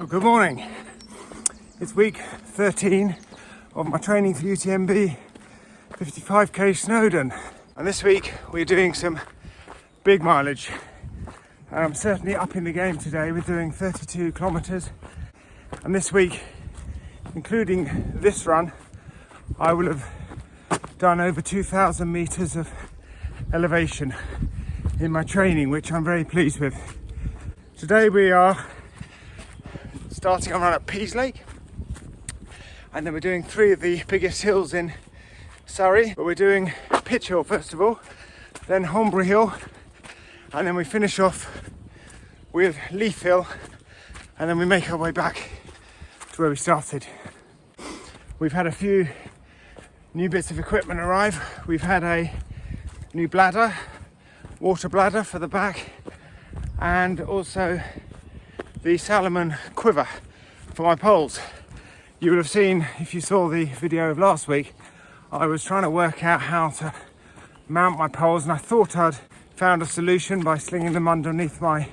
Oh, good morning. It's week 13 of my training for UTMB 55k Snowdon. And this week we're doing some big mileage. I'm certainly upping the game today. We're doing 32 kilometers. And this week, including this run, I will have done over 2,000 meters of elevation in my training, which I'm very pleased with. Today we are starting on run at Peaslake, and then we're doing 3 of the biggest hills in Surrey. But we're doing Pitch Hill first of all, then Hombury Hill, and then we finish off with Leaf Hill, and then we make our way back to where we started. We've had a few new bits of equipment arrive. We've had a new bladder, water bladder for the back, and also the Salomon quiver for my poles. You would have seen, if you saw the video of last week, I was trying to work out how to mount my poles, and I thought I'd found a solution by slinging them underneath my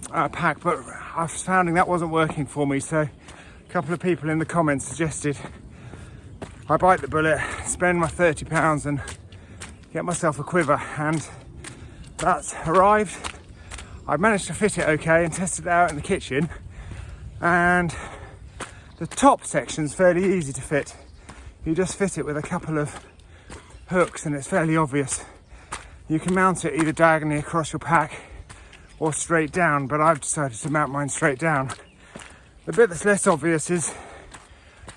pack, but I was finding that wasn't working for me. So a couple of people in the comments suggested I bite the bullet, spend my £30 and get myself a quiver, and that's arrived. I managed to fit it okay and tested it out in the kitchen, and the top section's fairly easy to fit. You just fit it with a couple of hooks and it's fairly obvious. You can mount it either diagonally across your pack or straight down, but I've decided to mount mine straight down. The bit that's less obvious is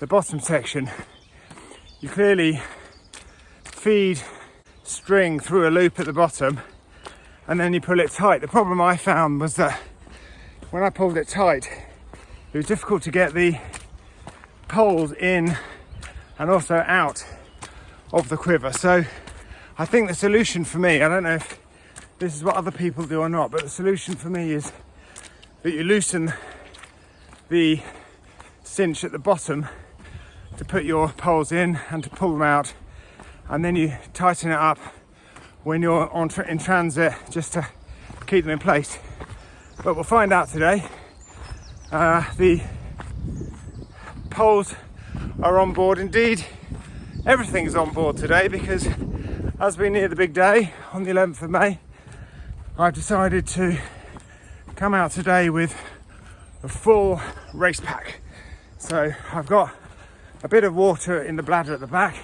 the bottom section. You clearly feed string through a loop at the bottom and then you pull it tight. The problem I found was that when I pulled it tight, it was difficult to get the poles in and also out of the quiver. So I think the solution for me, I don't know if this is what other people do or not, but the solution for me is that you loosen the cinch at the bottom to put your poles in and to pull them out, and then you tighten it up when you're in transit just to keep them in place. But we'll find out today. The poles are on board. Indeed, everything's on board today, because as we near the big day on the 11th of May, I've decided to come out today with a full race pack. So I've got a bit of water in the bladder at the back.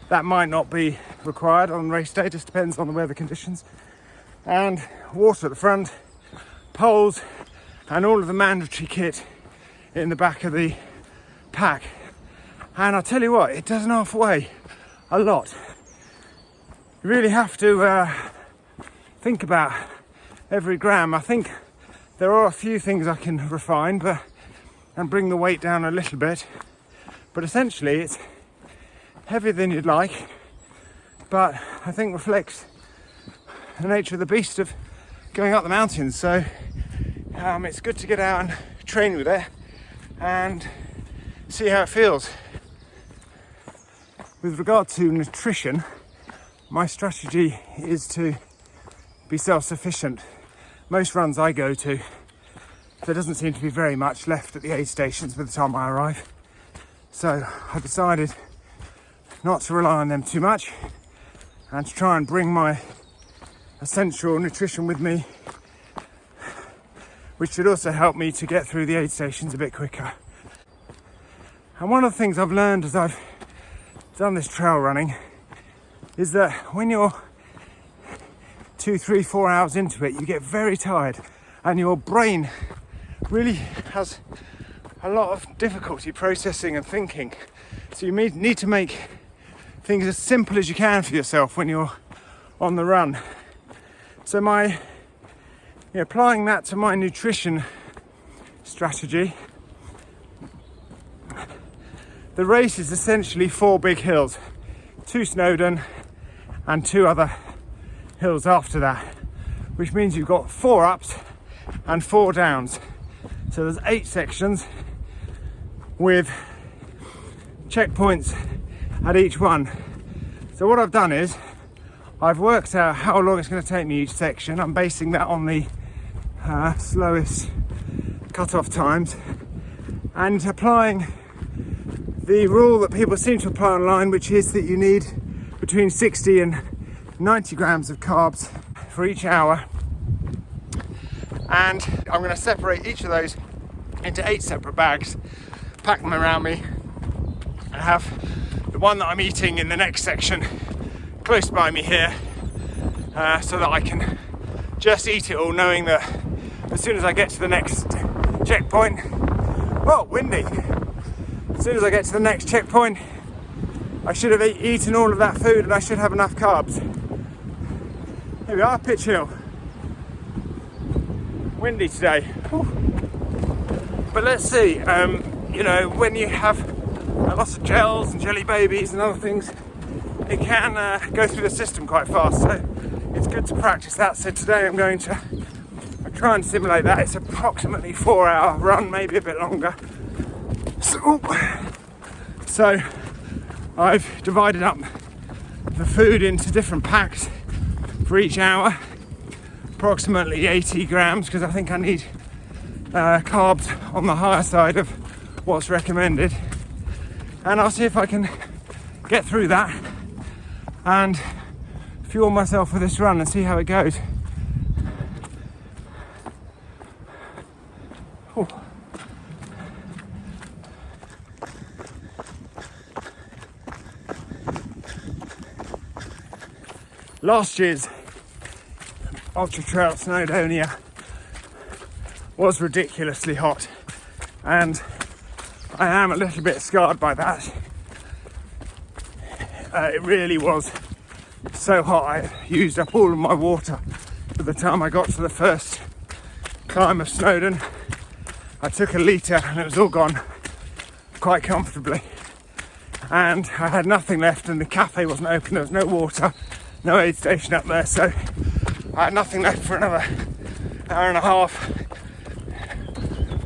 That might not be required on race day, just depends on the weather conditions. And water at the front, poles, and all of the mandatory kit in the back of the pack. And I'll tell you what, it doesn't half weigh a lot. You really have to think about every gram. I think there are a few things I can refine and bring the weight down a little bit, but essentially it's heavier than you'd like, but I think reflects the nature of the beast of going up the mountains. So it's good to get out and train with it and see how it feels. With regard to nutrition, my strategy is to be self-sufficient. Most runs I go to, there doesn't seem to be very much left at the aid stations by the time I arrive. So I decided not to rely on them too much and to try and bring my essential nutrition with me, which should also help me to get through the aid stations a bit quicker. And one of the things I've learned as I've done this trail running is that when you're 2, 3, 4 hours into it, you get very tired and your brain really has a lot of difficulty processing and thinking. So you need to make things as simple as you can for yourself when you're on the run. So applying that to my nutrition strategy, the race is essentially 4 big hills, 2 Snowdon and 2 other hills after that, which means you've got 4 ups and 4 downs. So there's 8 sections with checkpoints at each one. So what I've done is I've worked out how long it's going to take me each section. I'm basing that on the slowest cut-off times, and applying the rule that people seem to apply online, which is that you need between 60 and 90 grams of carbs for each hour. And I'm going to separate each of those into 8 separate bags, pack them around me, and have the one that I'm eating in the next section close by me here, so that I can just eat it all, knowing that as soon as I get to the next checkpoint, well, windy, as soon as I get to the next checkpoint, I should have eaten all of that food and I should have enough carbs. Here we are, Pitch Hill. Windy today. Whew. But let's see, you know, when you have lots of gels and jelly babies and other things, it can go through the system quite fast, so it's good to practice that. So today I'm going to try and simulate that. It's approximately 4-hour run, maybe a bit longer. So I've divided up the food into different packs for each hour, approximately 80 grams, because I think I need carbs on the higher side of what's recommended. And I'll see if I can get through that and fuel myself for this run and see how it goes. Oh. Last year's Ultra Trail Snowdonia was ridiculously hot, and I am a little bit scarred by that. It really was so hot. I used up all of my water by the time I got to the first climb of Snowdon. I took a litre and it was all gone quite comfortably, and I had nothing left, and the cafe wasn't open, there was no water, no aid station up there, so I had nothing left for another hour and a half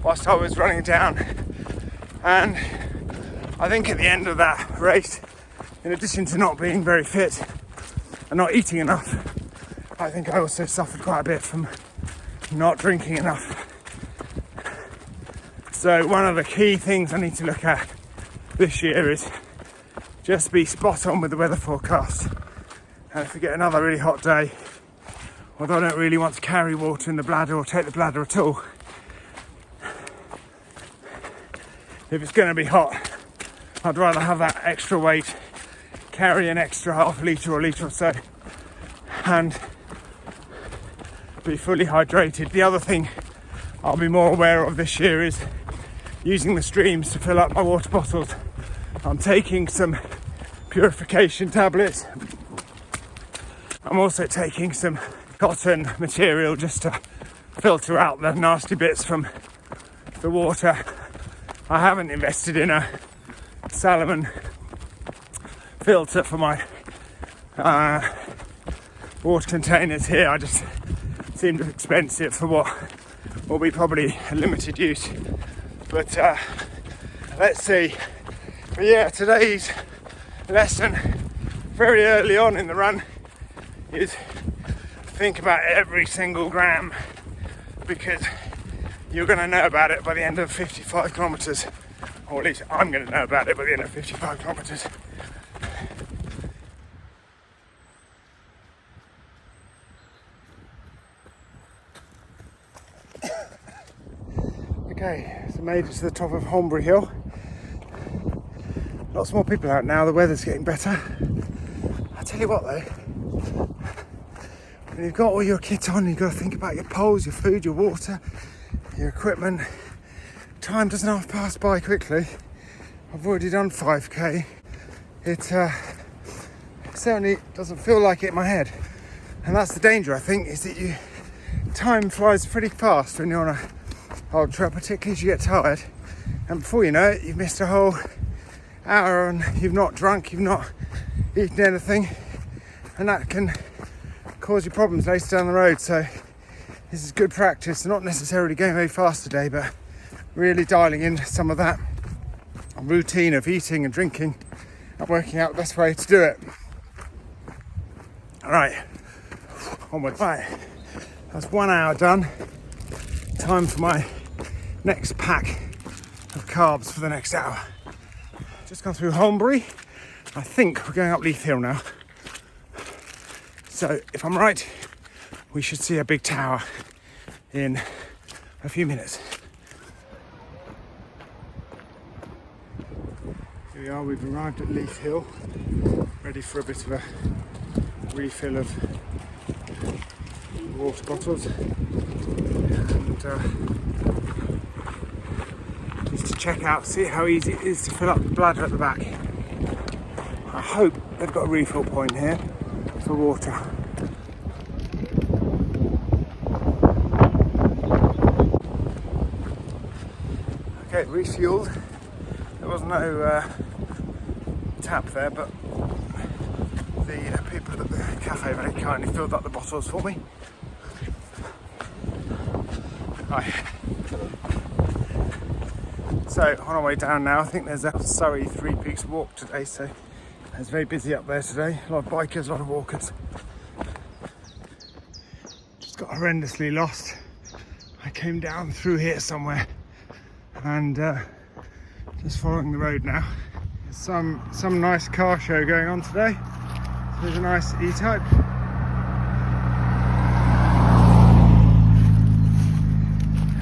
whilst I was running down. And I think at the end of that race, in addition to not being very fit and not eating enough, I think I also suffered quite a bit from not drinking enough. So one of the key things I need to look at this year is just be spot on with the weather forecast. And if we get another really hot day, although I don't really want to carry water in the bladder or take the bladder at all, if it's going to be hot, I'd rather have that extra weight, carry an extra half litre or litre or so, and be fully hydrated. The other thing I'll be more aware of this year is using the streams to fill up my water bottles. I'm taking some purification tablets. I'm also taking some cotton material just to filter out the nasty bits from the water. I haven't invested in a salmon filter for my water containers here. I just seemed expensive for what will be probably a limited use. But let's see. But yeah, today's lesson very early on in the run is think about every single gram, because you're going to know about it by the end of 55 kilometres, or at least I'm going to know about it by the end of 55 kilometres. Okay, so made it to the top of Holmbury Hill. Lots more people out now, the weather's getting better. I tell you what though, when you've got all your kit on, you've got to think about your poles, your food, your water, your equipment. Time doesn't have to pass by quickly. I've already done 5k. It certainly doesn't feel like it in my head. And that's the danger, I think, is that time flies pretty fast when you're on a ultra, particularly as you get tired. And before you know it, you've missed a whole hour and you've not drunk, you've not eaten anything. And that can cause you problems later down the road. So this is good practice, not necessarily going very fast today, but really dialing in some of that routine of eating and drinking and working out the best way to do it. All right, onwards. Right, that's 1 hour done. Time for my next pack of carbs for the next hour. Just gone through Holmbury. I think we're going up Leith Hill now. So if I'm right, we should see a big tower in a few minutes. Here we are, we've arrived at Leith Hill, ready for a bit of a refill of water bottles. And just to check out, see how easy it is to fill up the bladder at the back. I hope they've got a refill point here for water. Okay, refueled. There was no tap there, but the people at the cafe very kindly filled up the bottles for me. Right. So on our way down now, I think there's a Surrey Three Peaks walk today, so it's very busy up there today. A lot of bikers, a lot of walkers. Just got horrendously lost. I came down through here somewhere and just following the road now. Some nice car show going on today. So there's a nice E-Type.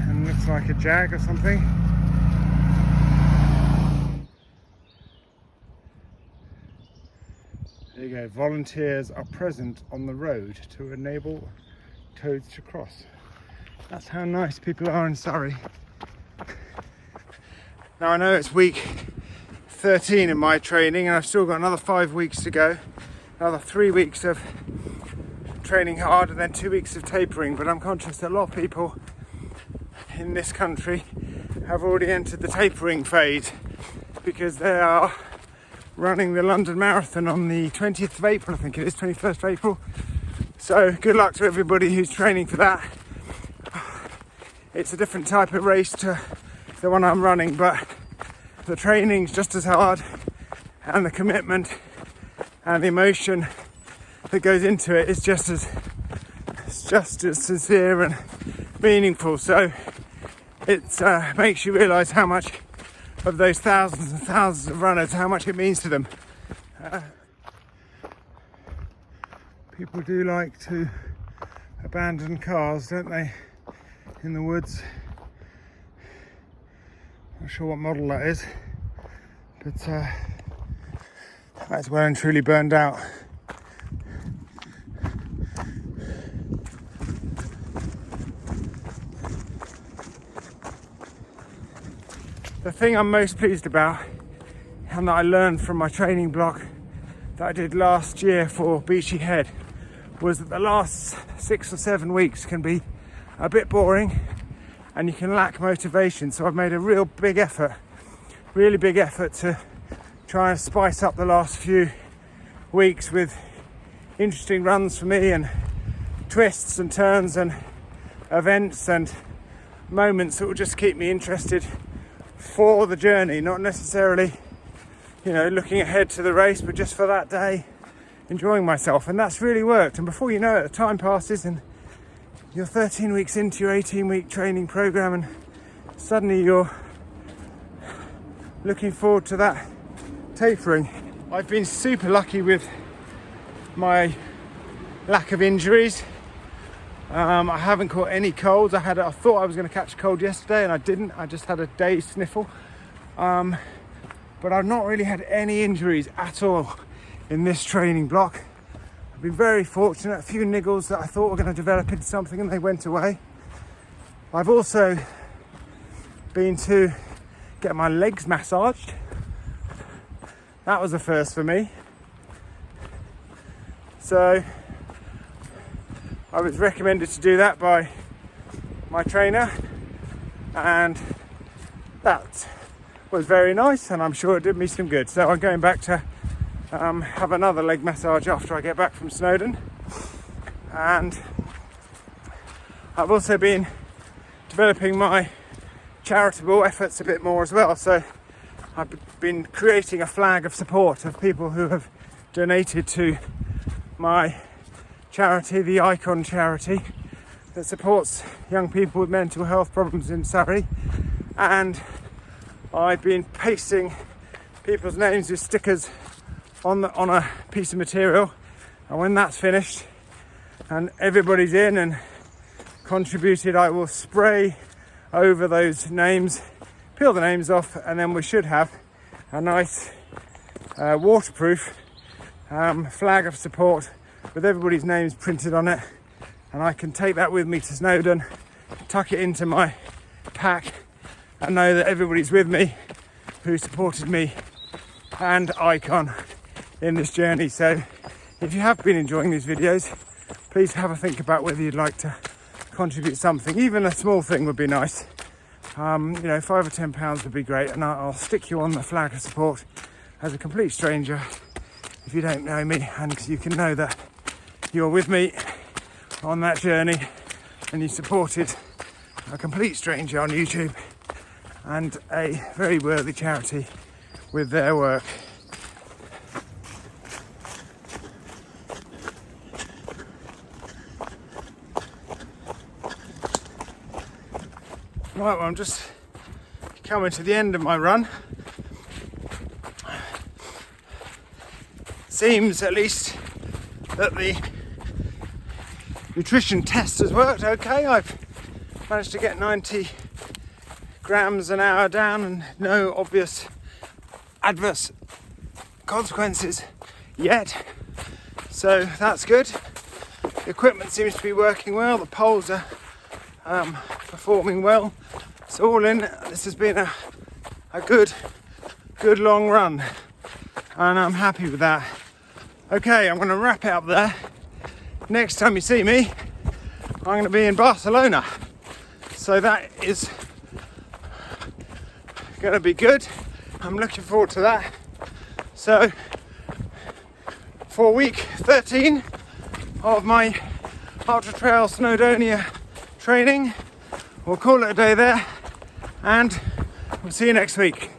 And looks like a Jag or something. There you go, volunteers are present on the road to enable toads to cross. That's how nice people are in Surrey. Now I know it's week 13 in my training and I've still got another 5 weeks to go. Another 3 weeks of training hard and then 2 weeks of tapering, but I'm conscious that a lot of people in this country have already entered the tapering phase because they are running the London Marathon on the 20th of April, I think it is, 21st of April. So good luck to everybody who's training for that. It's a different type of race to the one I'm running, but the training's just as hard and the commitment and the emotion that goes into it is just as sincere and meaningful. So it makes you realise how much of those thousands and thousands of runners, how much it means to them. People do like to abandon cars, don't they, in the woods. Not sure what model that is, but that's well and truly burned out. The thing I'm most pleased about, and that I learned from my training block that I did last year for Beachy Head, was that the last 6 or 7 weeks can be a bit boring and you can lack motivation. So I've made a really big effort to try and spice up the last few weeks with interesting runs for me and twists and turns and events and moments that will just keep me interested for the journey, not necessarily, looking ahead to the race, but just for that day, enjoying myself. And that's really worked. And before you know it, the time passes and you're 13 weeks into your 18-week training program and suddenly you're looking forward to that tapering. I've been super lucky with my lack of injuries. I haven't caught any colds. I thought I was going to catch a cold yesterday and I didn't. I just had a day's sniffle. But I've not really had any injuries at all in this training block. I've been very fortunate. A few niggles that I thought were going to develop into something and they went away. I've also been to get my legs massaged. That was a first for me. So I was recommended to do that by my trainer and that was very nice and I'm sure it did me some good. So I'm going back to have another leg massage after I get back from Snowdon. And I've also been developing my charitable efforts a bit more as well. So I've been creating a flag of support of people who have donated to my charity, the Icon charity, that supports young people with mental health problems in Surrey. and I've been pasting people's names with stickers on a piece of material, and when that's finished and everybody's in and contributed, I will spray over those names, peel the names off, and then we should have a nice waterproof flag of support with everybody's names printed on it, and I can take that with me to Snowdon, tuck it into my pack, and know that everybody's with me who supported me and Icon in this journey. So if you have been enjoying these videos, please have a think about whether you'd like to contribute something. Even a small thing would be nice. £5 or £10 would be great, and I'll stick you on the flag of support as a complete stranger if you don't know me, and you can know that you're with me on that journey and you supported a complete stranger on YouTube and a very worthy charity with their work. Right, well, I'm just coming to the end of my run. Seems at least that the nutrition test has worked okay. I've managed to get 90 grams an hour down and no obvious adverse consequences yet, so that's good. The equipment seems to be working well, the poles are performing well. So all in, this has been a good long run, and I'm happy with that. Okay, I'm going to wrap it up there. Next time you see me, I'm going to be in Barcelona, so that is going to be good. I'm looking forward to that. So for week 13 of my Ultra Trail Snowdonia training, we'll call it a day there, and we'll see you next week.